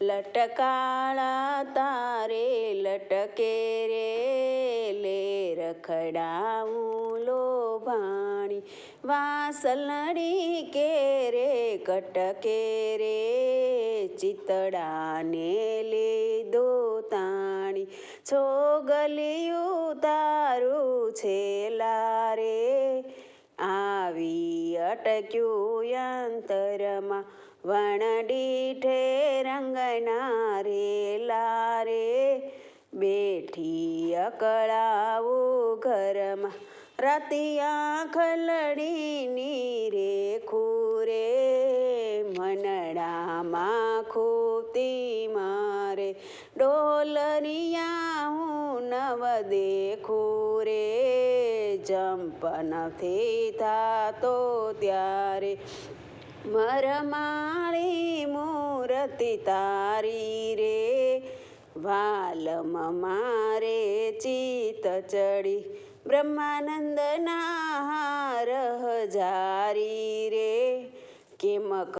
લટકાળા તારે લટકે રે લે રખડાવું લોભાણી વાસલડી કે રે કટકે રે ચિતડાને લીધો તાણી છોગલિયું તારું છેલા રે આવી અટક્યું યંતરમાં વણડીઠે રંગના રેલા રે બેઠી અકળાવું ઘરમાં રતિયા ખલડીની રે ખૂરે મનડામાં ખૂતી મારે ડોલરિયા હું નવ દેખું રે જંપ નથી થાતો ત્યારે મરમાળી મૂર્તિ તારી રે વાલમ મારે ચિત ચડી બ્રહ્માનંદના હાર હજારી રે કેમ